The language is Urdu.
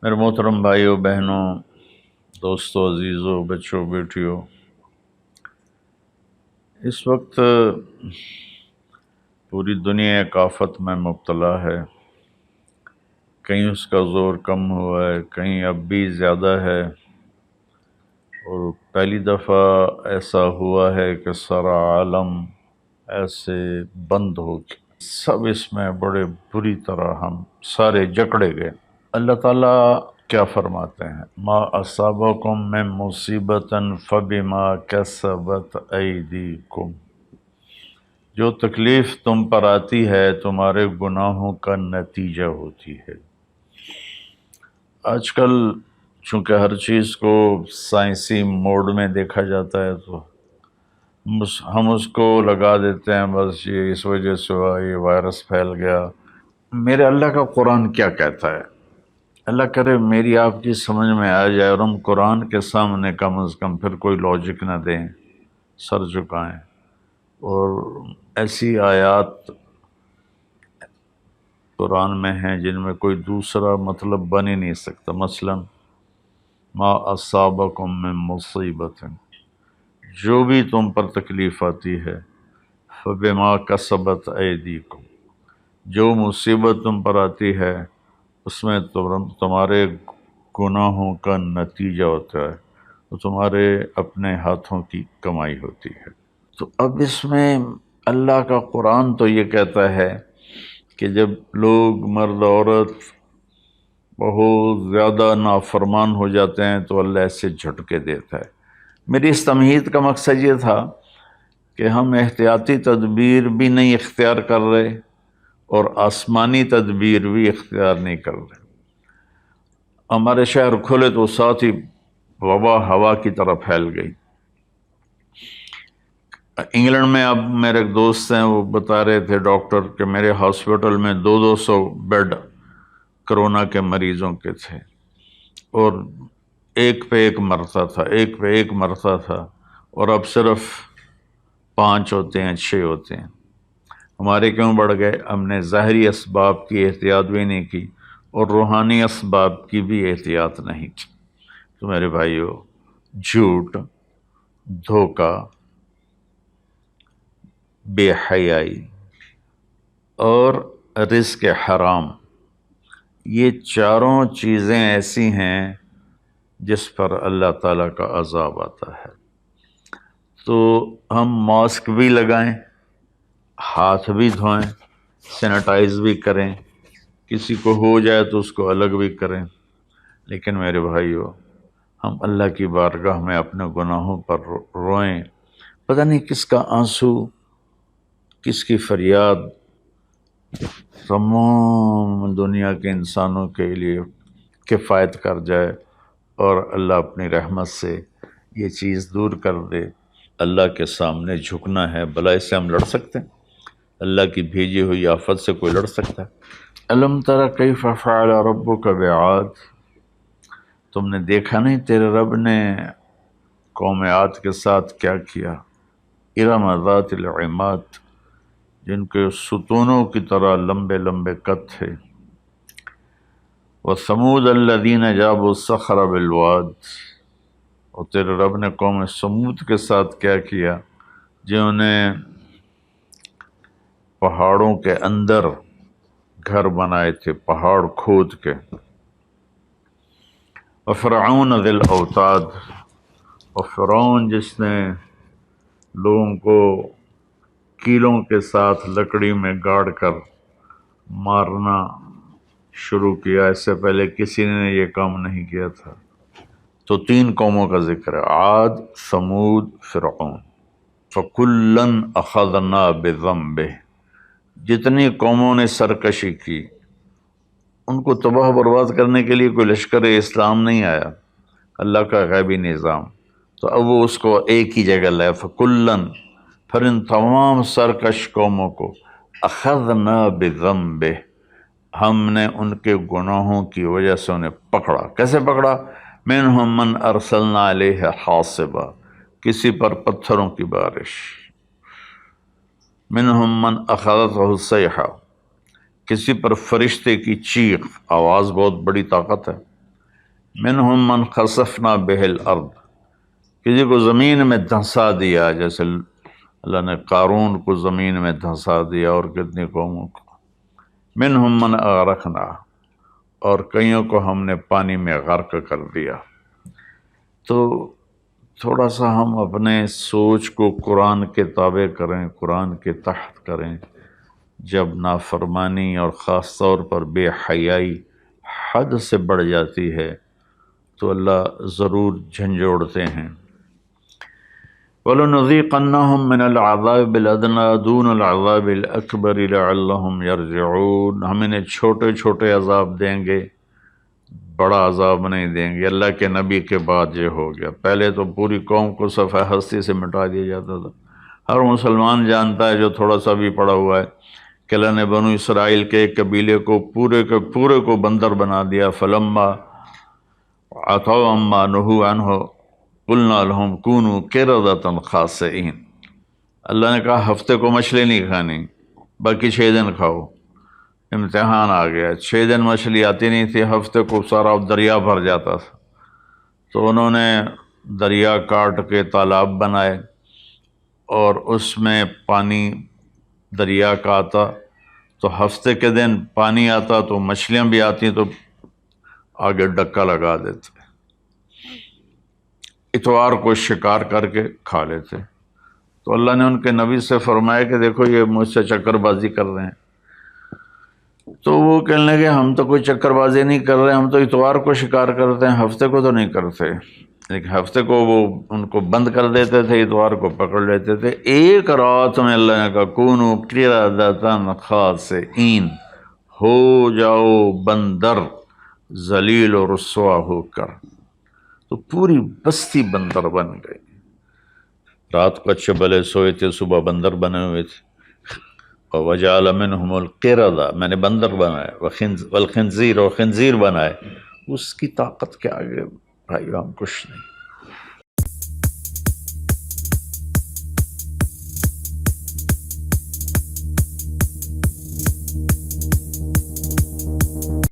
میرے محترم بھائیوں بہنوں، دوستوں، عزیزوں، بچوں، بیٹیوں، اس وقت پوری دنیا ایک آفت میں مبتلا ہے۔ کہیں اس کا زور کم ہوا ہے، کہیں اب بھی زیادہ ہے، اور پہلی دفعہ ایسا ہوا ہے کہ سارا عالم ایسے بند ہو گیا۔ سب اس میں بڑے بری طرح ہم سارے جکڑے گئے۔ اللہ تعالیٰ کیا فرماتے ہیں؟ ما اصابکم من مصیبت فبما کسبت ایدیکم، جو تکلیف تم پر آتی ہے تمہارے گناہوں کا نتیجہ ہوتی ہے۔ آج کل چونکہ ہر چیز کو سائنسی موڈ میں دیکھا جاتا ہے تو ہم اس کو لگا دیتے ہیں، بس یہ اس وجہ سے ہوا، یہ وائرس پھیل گیا۔ میرے اللہ کا قرآن کیا کہتا ہے؟ اللہ کرے میری آپ کی سمجھ میں آ جائے اور ہم قرآن کے سامنے کم از کم پھر کوئی لاجک نہ دیں، سر جھکائیں، اور ایسی آیات قرآن میں ہیں جن میں کوئی دوسرا مطلب بن ہی نہیں سکتا۔ مثلا ما اصابکم من مصیبت، جو بھی تم پر تکلیف آتی ہے، فبما کسبت ایدیکم، جو مصیبت تم پر آتی ہے اس میں تمہارے گناہوں کا نتیجہ ہوتا ہے، وہ تمہارے اپنے ہاتھوں کی کمائی ہوتی ہے۔ تو اب اس میں اللہ کا قرآن تو یہ کہتا ہے کہ جب لوگ مرد عورت بہت زیادہ نافرمان ہو جاتے ہیں تو اللہ ایسے جھٹکے دیتا ہے۔ میری اس تمہید کا مقصد یہ تھا کہ ہم احتیاطی تدبیر بھی نہیں اختیار کر رہے اور آسمانی تدبیر بھی اختیار نہیں کر رہے۔ ہمارے شہر کھلے تو ساتھ ہی وبا ہوا کی طرح پھیل گئی۔ انگلینڈ میں اب میرے ایک دوست ہیں، وہ بتا رہے تھے ڈاکٹر کہ میرے ہاسپٹل میں 200 بیڈ کرونا کے مریضوں کے تھے، اور ایک پہ ایک مرتا تھا، ایک پہ ایک مرتا تھا، اور اب صرف 5 ہوتے ہیں، 6 ہوتے ہیں۔ ہمارے کیوں بڑھ گئے؟ ہم نے ظاہری اسباب کی احتیاط بھی نہیں کی اور روحانی اسباب کی بھی احتیاط نہیں کی۔ تو میرے بھائیو، جھوٹ، دھوکہ، بے حیائی اور رزق حرام، یہ چاروں چیزیں ایسی ہیں جس پر اللہ تعالیٰ کا عذاب آتا ہے۔ تو ہم ماسک بھی لگائیں، ہاتھ بھی دھوئیں، سینیٹائز بھی کریں، کسی کو ہو جائے تو اس کو الگ بھی کریں، لیکن میرے بھائیو، ہم اللہ کی بارگاہ میں اپنے گناہوں پر روئیں۔ پتہ نہیں کس کا آنسو، کس کی فریاد تمام دنیا کے انسانوں کے لیے کفایت کر جائے اور اللہ اپنی رحمت سے یہ چیز دور کر دے۔ اللہ کے سامنے جھکنا ہے، بھلا اس سے ہم لڑ سکتے ہیں؟ اللہ کی بھیجی ہوئی آفت سے کوئی لڑ سکتا ہے؟ الم تر کیف فعل ربک بعاد، تم نے دیکھا نہیں تیرے رب نے قوم عاد کے ساتھ کیا کیا؟ ارم ذات العماد، جن کے ستونوں کی طرح لمبے لمبے قد تھے۔ وثمود الذین جابوا الصخر بالواد، اور تیرے رب نے قوم سمود کے ساتھ کیا کیا؟ جنہوں نے پہاڑوں کے اندر گھر بنائے تھے، پہاڑ کھود کے۔ وفرعون ذی الاوتاد، اور فرعون جس نے لوگوں کو کیلوں کے ساتھ لکڑی میں گاڑ کر مارنا شروع کیا، اس سے پہلے کسی نے یہ کام نہیں کیا تھا۔ تو 3 قوموں کا ذکر ہے، عاد، ثمود، فرعون۔ فَكُلًّا أَخَذْنَا بِذَنبِهِ، جتنی قوموں نے سرکشی کی ان کو تباہ برباد کرنے کے لیے کوئی لشکر اسلام نہیں آیا، اللہ کا غیبی نظام۔ تو اب وہ اس کو ایک ہی جگہ لائے، فَكُلًّا، پھر ان تمام سرکش قوموں کو اخذنا بذنبہ، ہم نے ان کے گناہوں کی وجہ سے انہیں پکڑا۔ کیسے پکڑا؟ منہم من ارسلنا علیہ حاصبا، کسی پر پتھروں کی بارش، منہم من اخذتہ الصیحہ، کسی پر فرشتے کی چیخ، آواز بہت بڑی طاقت ہے، منہم من خسفنا بہ الارض، کسی کو زمین میں دھنسا دیا، جیسے اللہ نے قارون کو زمین میں دھنسا دیا اور کتنی قوموں کو۔ منہم من اغرقنا، اور کئیوں کو ہم نے پانی میں غرق کر دیا۔ تو تھوڑا سا ہم اپنے سوچ کو قرآن کے تابع کریں، قرآن کے تحت کریں۔ جب نافرمانی اور خاص طور پر بے حیائی حد سے بڑھ جاتی ہے تو اللہ ضرور جھنجھوڑتے ہیں۔ وَلَنُذِيقَنَّهُم مِّنَ الْعَذَابِ الْأَدْنَىٰ دُونَ الْعَذَابِ الْأَكْبَرِ لَعَلَّهُمْ يَرْجِعُونَ، ہم انہیں چھوٹے چھوٹے عذاب دیں گے، بڑا عذاب نہیں دیں گے۔ اللہ کے نبی کے بعد یہ ہو گیا، پہلے تو پوری قوم کو صفحہ ہستی سے مٹا دیا جاتا تھا۔ ہر مسلمان جانتا ہے جو تھوڑا سا بھی پڑا ہوا ہے کہ اللہ نے بنو اسرائیل کے ایک قبیلے کو پورے کو بندر بنا دیا۔ فَلَمَّا عَتَوْا عَمَّا نُهُوا عَنْهُ قُلْنَا لَهُمْ كُونُوا قِرَدَةً خَاسِئِينَ، اللہ نے کہا ہفتے کو مچھلی نہیں کھانی، باقی 6 دن کھاؤ۔ امتحان آ گیا، 6 دن مچھلی آتی نہیں تھی، ہفتے کو سارا دریا بھر جاتا تھا، تو انہوں نے دریا کاٹ کے تالاب بنائے اور اس میں پانی دریا کا آتا، تو ہفتے کے دن پانی آتا تو مچھلیاں بھی آتی تو آگے ڈکا لگا دیتے، اتوار کو شکار کر کے کھا لیتے۔ تو اللہ نے ان کے نبی سے فرمایا کہ دیکھو یہ مجھ سے چکر بازی کر رہے ہیں، تو وہ کہنے لگے ہم تو کوئی چکر بازی نہیں کر رہے، ہم تو اتوار کو شکار کرتے ہیں، ہفتے کو تو نہیں کرتے۔ لیکن ہفتے کو وہ ان کو بند کر دیتے تھے، اتوار کو پکڑ لیتے تھے۔ ایک رات میں اللہ نے کہا کونوا قردۃ خاسئین، ہو جاؤ بندر ذلیل و رسوا ہو کر، تو پوری بستی بندر بن گئی۔ رات کو اچھے بھلے سوئے تھے، صبح بندر بنے ہوئے تھے۔ وَجَعَلَ مِنْهُمُ الْقِرَدَةَ، میں نے بندر بنائے، والخنزیر، اور خنزیر بنائے۔ اس کی طاقت کے آگے بھائی ہم کچھ نہیں۔